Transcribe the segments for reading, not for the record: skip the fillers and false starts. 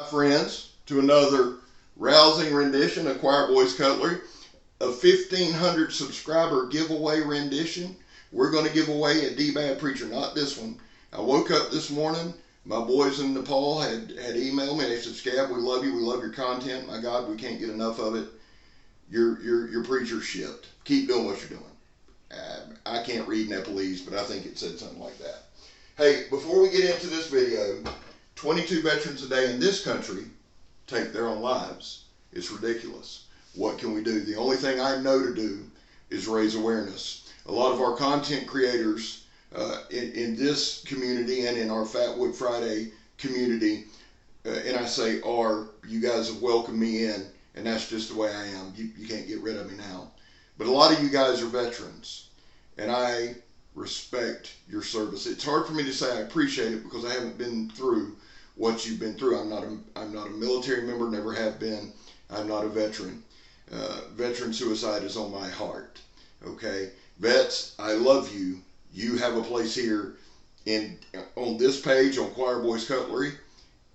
Friends, to another rousing rendition of Choir Boys Cutlery, a 1,500 subscriber giveaway rendition. We're going to give away a D-Bad Preacher, not this one. I woke up this morning, my boys in Nepal had emailed me. They said, Scab, we love you, we love your content. My God, we can't get enough of it. Your preacher shipped. Keep doing what you're doing. I can't read Nepalese, but I think it said something like that. Hey, before we get into this video, 22 veterans a day in this country take their own lives. It's ridiculous. What can we do? The only thing I know to do is raise awareness. A lot of our content creators in this community and in our Fatwood Friday community, and I say you guys have welcomed me in, and that's just the way I am. You can't get rid of me now. But a lot of you guys are veterans, and I respect your service. It's hard for me to say I appreciate it because I haven't been through what you've been through. I'm not a military member, never have been. I'm not a veteran. Veteran suicide is on my heart. Okay, vets, I love you. You have a place here on this page on Choir Boys Cutlery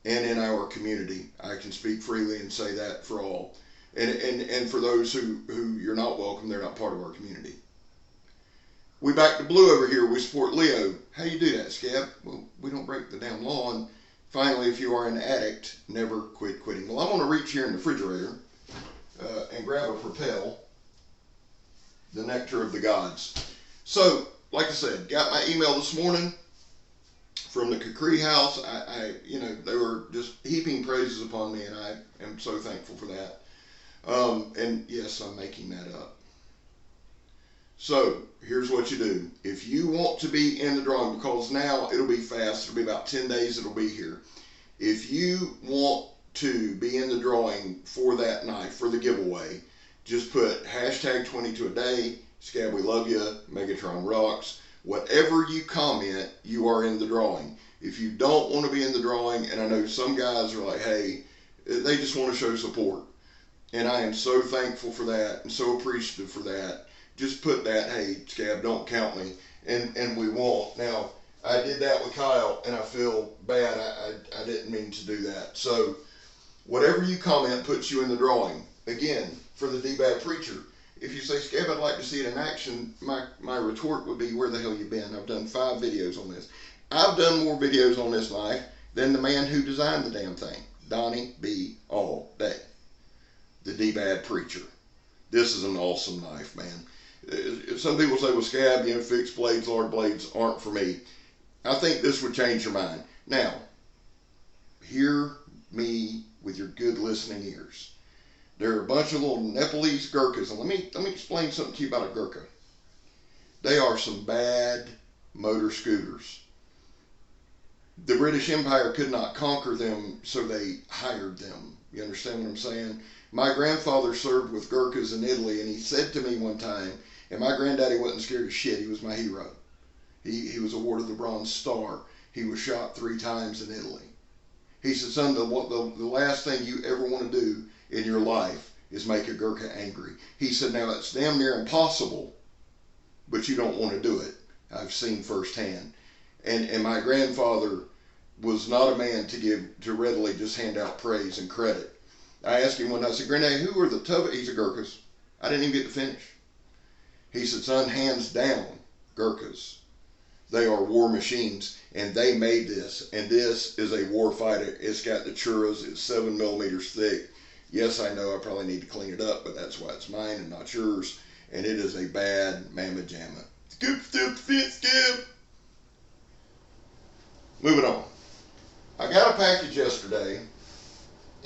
and in our community. I can speak freely and say that for all. And for those who you're not welcome, they're not part of our community. We back to blue over here. We support Leo. How you do that, Scab? Well, we don't break the damn law. And finally, if you are an addict, never quit quitting. Well, I'm going to reach here in the refrigerator and grab a Propel, the nectar of the gods. So, like I said, got my email this morning from the Kukri house. They were just heaping praises upon me, and I am so thankful for that. And yes, I'm making that up. So, here's what you do. If you want to be in the drawing, because now it'll be fast, it'll be about 10 days it'll be here. If you want to be in the drawing for that night, for the giveaway, just put hashtag 22 a day, Scab, we love you, Megatron rocks. Whatever you comment, you are in the drawing. If you don't want to be in the drawing, and I know some guys are like, hey, they just want to show support. And I am so thankful for that and so appreciative for that. Just put that, hey, Scab, don't count me, and we won't. Now, I did that with Kyle, and I feel bad. I didn't mean to do that. So, whatever you comment puts you in the drawing. Again, for the D-Bad Preacher, if you say, Scab, I'd like to see it in action, my retort would be, where the hell you been? I've done 5 videos on this. I've done more videos on this knife than the man who designed the damn thing, Donnie B. all day. The D-Bad Preacher. This is an awesome knife, man. Some people say, well, Scab, fixed blades, large blades aren't for me. I think this would change your mind. Now, hear me with your good listening ears. There are a bunch of little Nepalese Gurkhas, and let me explain something to you about a Gurkha. They are some bad motor scooters. The British Empire could not conquer them, so they hired them. You understand what I'm saying? My grandfather served with Gurkhas in Italy, and he said to me one time, and my granddaddy wasn't scared of shit. He was my hero. He was awarded the Bronze Star. He was shot 3 times in Italy. He said, son, the last thing you ever want to do in your life is make a Gurkha angry. He said, now it's damn near impossible, but you don't want to do it. I've seen firsthand. And my grandfather was not a man to readily just hand out praise and credit. I asked him one day, I said, Granddaddy, who are the toughest? He said, Gurkhas. I didn't even get to finish. He said, son, hands down, Gurkhas. They are war machines, and they made this. And this is a war fighter. It's got the churras. It's 7 millimeters thick. Yes, I know I probably need to clean it up, but that's why it's mine and not yours. And it is a bad mamma jamma. Scoop, scoop, fit, skip. Moving on. I got a package yesterday.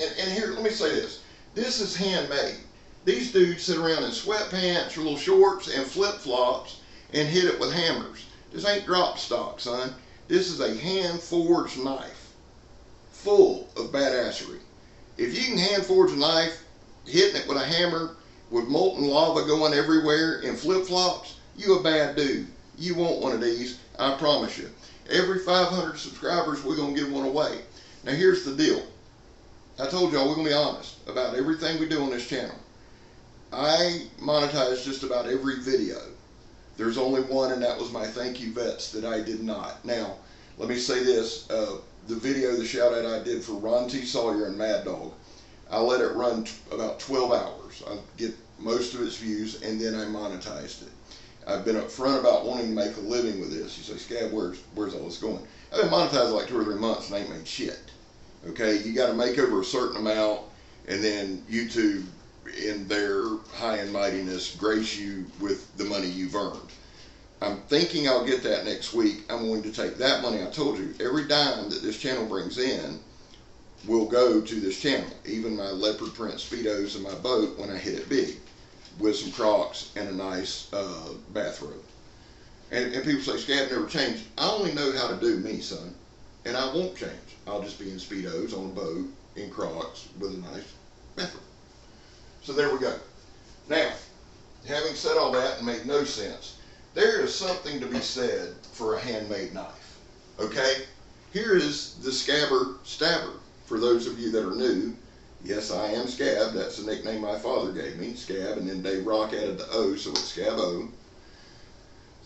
And here, let me say this. This is handmade. These dudes sit around in sweatpants or little shorts and flip-flops and hit it with hammers. This ain't drop stock, son. This is a hand-forged knife full of badassery. If you can hand-forge a knife, hitting it with a hammer, with molten lava going everywhere in flip-flops, you a bad dude. You want one of these, I promise you. Every 500 subscribers, we're going to give one away. Now, here's the deal. I told y'all we're going to be honest about everything we do on this channel. I monetize just about every video. There's only one, and that was my thank you vets that I did not. Now, let me say this. the video, the shout out I did for Ron T. Sawyer and Mad Dog, I let it run about 12 hours. I get most of its views, and then I monetized it. I've been upfront about wanting to make a living with this. You say, Scab, where's all this going? I've been monetized like 2 or 3 months and I ain't made shit. Okay, you got to make over a certain amount, and then YouTube, in their high and mightiness, grace you with the money you've earned. I'm thinking I'll get that next week. I'm going to take that money. I told you, every dime that this channel brings in will go to this channel. Even my leopard print Speedos and my boat when I hit it big, with some Crocs and a nice bathrobe. And people say, Scab never changed. I only know how to do me, son. And I won't change. I'll just be in Speedos on a boat, in Crocs, with a nice bathrobe. So there we go. Now, having said all that and made no sense, there is something to be said for a handmade knife. Okay? Here is the Scabber Stabber. For those of you that are new, yes, I am Scab. That's the nickname my father gave me, Scab, and then Dave Rock added the O, so it's Scab-O.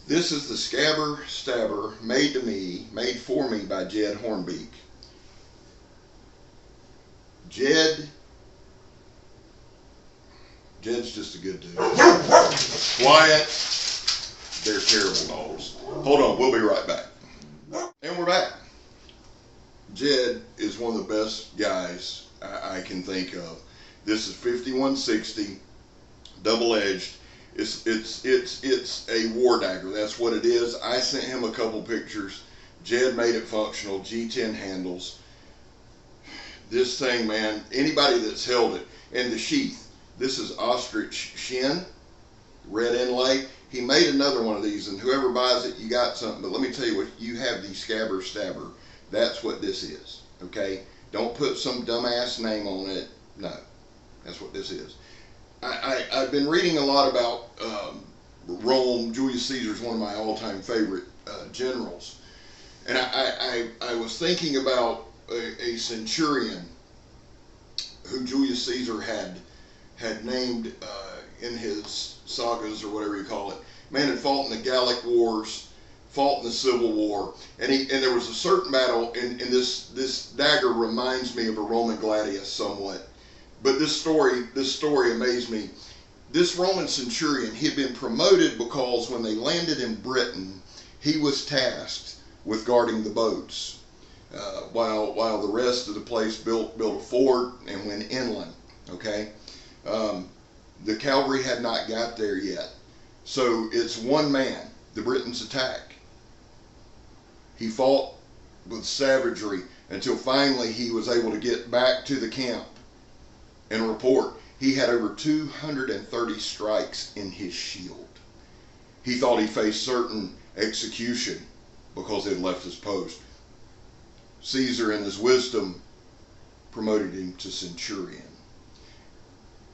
This is the Scabber Stabber, made to me, made for me by Jed Hornbeak. Jed's just a good dude. Wyatt, they're terrible dogs. Hold on, we'll be right back. And we're back. Jed is one of the best guys I can think of. This is 5160, double-edged. It's a war dagger. That's what it is. I sent him a couple pictures. Jed made it functional. G10 handles. This thing, man, anybody that's held it, and the sheath. This is ostrich shin, red inlay. He made another one of these, and whoever buys it, you got something. But let me tell you what, you have the Scabber Stabber. That's what this is, okay? Don't put some dumbass name on it. No, that's what this is. I've been reading a lot about Rome. Julius Caesar is one of my all-time favorite generals. And I was thinking about a centurion who Julius Caesar had named in his sagas, or whatever you call it. Man had fought in the Gallic Wars, fought in the Civil War, and there was a certain battle, and this dagger reminds me of a Roman gladius somewhat. But this story amazed me. This Roman centurion, he had been promoted because when they landed in Britain, he was tasked with guarding the boats, while the rest of the place built a fort and went inland. Okay, the cavalry had not got there yet, so it's one man. The Britons attack. He fought with savagery until finally he was able to get back to the camp and report. He had over 230 strikes in his shield. He thought he faced certain execution because he had left his post. Caesar, in his wisdom, promoted him to centurion.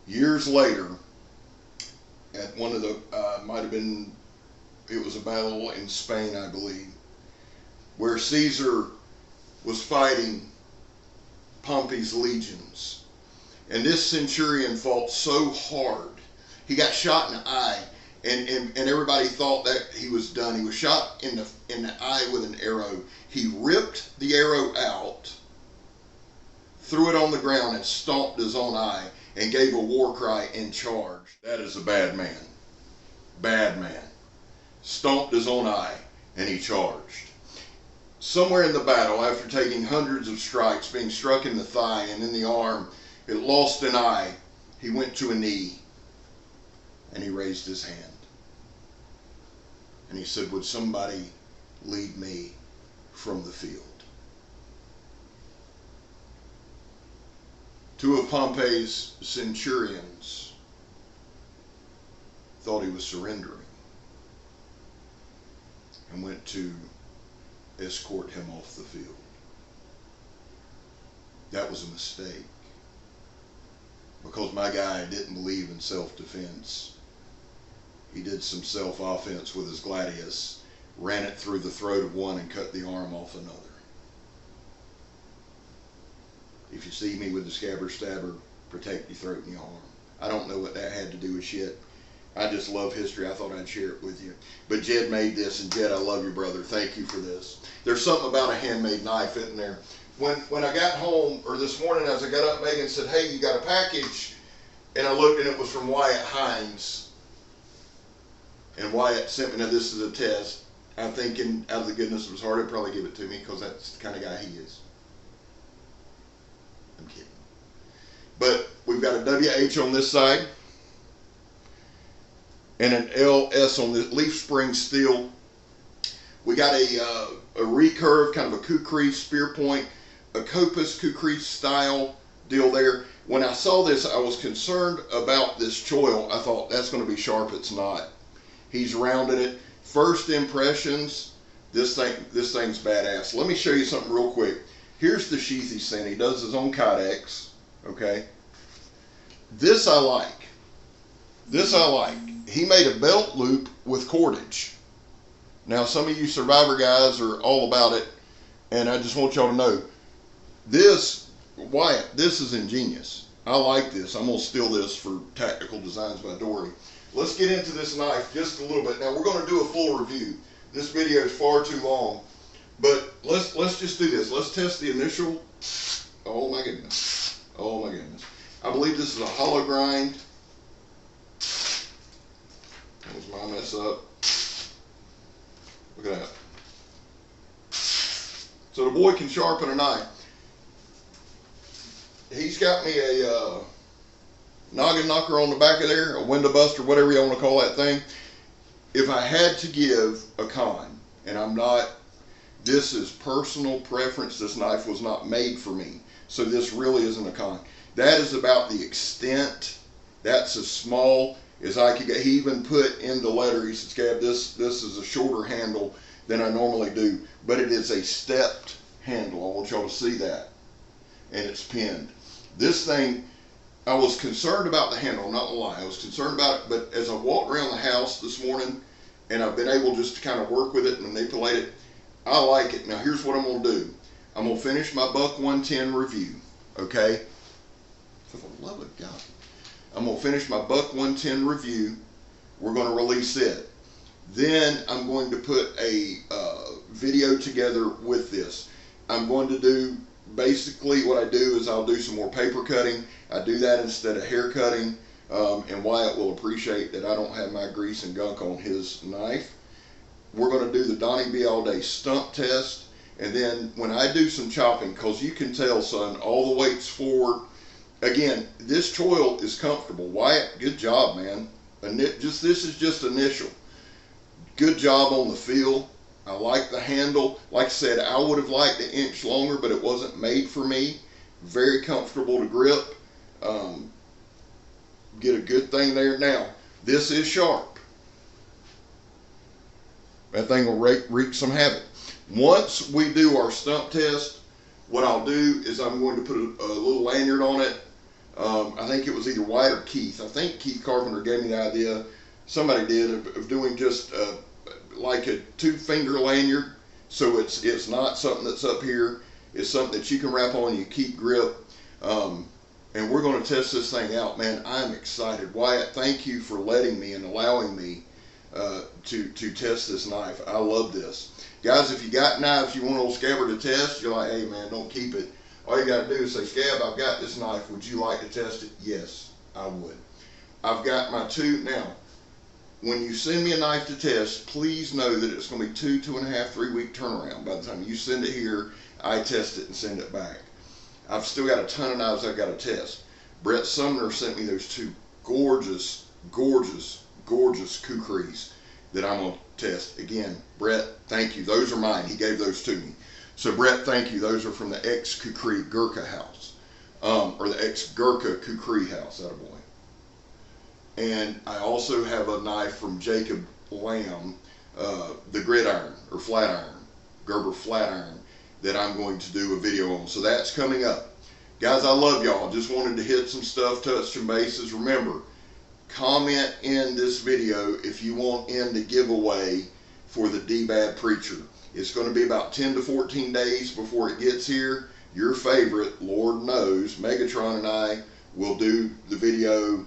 Years later, at one of the, it was a battle in Spain, I believe, where Caesar was fighting Pompey's legions. And this centurion fought so hard, he got shot in the eye, and everybody thought that he was done. He was shot in the eye with an arrow. He ripped the arrow out, threw it on the ground, and stomped his own eye, and gave a war cry and charged. That is a bad man. Bad man. Stomped his own eye, and he charged. Somewhere in the battle, after taking hundreds of strikes, being struck in the thigh and in the arm, it lost an eye, he went to a knee, and he raised his hand. And he said, would somebody lead me from the field? Two of Pompey's centurions thought he was surrendering and went to escort him off the field. That was a mistake, because my guy didn't believe in self-defense. He did some self-offense with his gladius, ran it through the throat of one and cut the arm off another. If you see me with the Scabber Stabber, protect your throat and your arm. I don't know what that had to do with shit. I just love history. I thought I'd share it with you. But Jed made this, and Jed, I love you, brother. Thank you for this. There's something about a handmade knife, isn't there? When I got home, or this morning as I got up, Megan said, hey, you got a package. And I looked, and it was from Wyatt Hines. And Wyatt sent me, now this is a test. I'm thinking, out of the goodness of his heart, he'd probably give it to me, because that's the kind of guy he is. I'm kidding. But we've got a WH on this side, and an LS on the leaf spring steel. We got a recurve, kind of a kukri spear point, a Copus kukri style deal there. When I saw this, I was concerned about this choil. I thought, that's going to be sharp. It's not. He's rounded it. First impressions, this thing's badass. Let me show you something real quick. Here's the sheath he sent. He does his own Kydex. Okay. This I like. This I like. He made a belt loop with cordage. Now, some of you survivor guys are all about it, and I just want y'all to know, this, Wyatt, this is ingenious. I like this. I'm going to steal this for Tactical Designs by Dory. Let's get into this knife just a little bit. Now, we're going to do a full review. This video is far too long, but let's just do this. Let's test the initial. Oh, my goodness. Oh, my goodness. I believe this is a hollow grind. That was my mess up. Look at that. So the boy can sharpen a knife. He's got me a noggin knocker on the back of there, a window buster, whatever you want to call that thing. If I had to give a con, and I'm not, this is personal preference. This knife was not made for me. So this really isn't a con. That is about the extent. That's as small as I could get. He even put in the letter, he said, Scab, this is a shorter handle than I normally do, but it is a stepped handle. I want y'all to see that. And it's pinned. This thing, I was concerned about the handle, I'm not gonna lie. I was concerned about it, but as I walked around the house this morning, and I've been able just to kind of work with it and manipulate it, I like it. Now here's what I'm gonna do. I'm gonna finish my Buck 110 review, okay? For the love of God. I'm going to finish my Buck 110 review. We're going to release it. Then I'm going to put a video together with this. I'm going to do, basically what I do is I'll do some more paper cutting. I do that instead of hair cutting. And Wyatt will appreciate that I don't have my grease and gunk on his knife. We're going to do the Donnie B All Day stump test. And then when I do some chopping, because you can tell, son, all the weight's forward. Again, this choil is comfortable. Wyatt, good job, man. This is just initial. Good job on the feel. I like the handle. Like I said, I would have liked an inch longer, but it wasn't made for me. Very comfortable to grip. Get a good thing there. Now, this is sharp. That thing will wreak some havoc. Once we do our stump test, what I'll do is I'm going to put a little lanyard on it. I think it was either Wyatt or Keith. I think Keith Carpenter gave me the idea, somebody did, of doing just like a 2-finger lanyard. So it's not something that's up here. It's something that you can wrap on and you keep grip. And we're going to test this thing out, man. I'm excited. Wyatt, thank you for letting me and allowing me to test this knife. I love this. Guys, if you got knives you want old Scabber to test, you're like, hey man, don't keep it. All you got to do is say, Scab, I've got this knife. Would you like to test it? Yes, I would. I've got my two. Now, when you send me a knife to test, please know that it's going to be 2.5, 3 week turnaround. By the time you send it here, I test it and send it back. I've still got a ton of knives I've got to test. Brett Sumner sent me those two gorgeous, gorgeous, gorgeous kukris that I'm going to test. Again, Brett, thank you. Those are mine. He gave those to me. So Brett, thank you. Those are from the ex-Kukri Gurkha house, or the ex-Gurkha Kukri house, attaboy. And I also have a knife from Jacob Lamb, the gridiron, or flat iron, Gerber flat iron, that I'm going to do a video on. So that's coming up. Guys, I love y'all. Just wanted to hit some stuff, touch some bases. Remember, comment in this video if you want in the giveaway for the D-Bad Preacher. It's going to be about 10 to 14 days before it gets here. Your favorite, Lord knows, Megatron and I will do the video.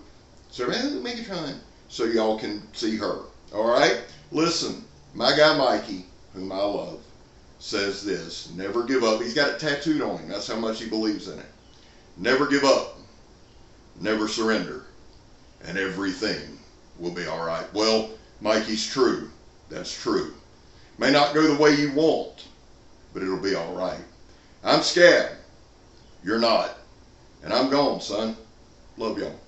So, Megatron, so y'all can see her. All right? Listen, my guy Mikey, whom I love, says this: never give up. He's got it tattooed on him. That's how much he believes in it. Never give up. Never surrender. And everything will be all right. Well, Mikey's true. That's true. May not go the way you want, but it'll be all right. I'm Scab. You're not. And I'm gone, son. Love y'all.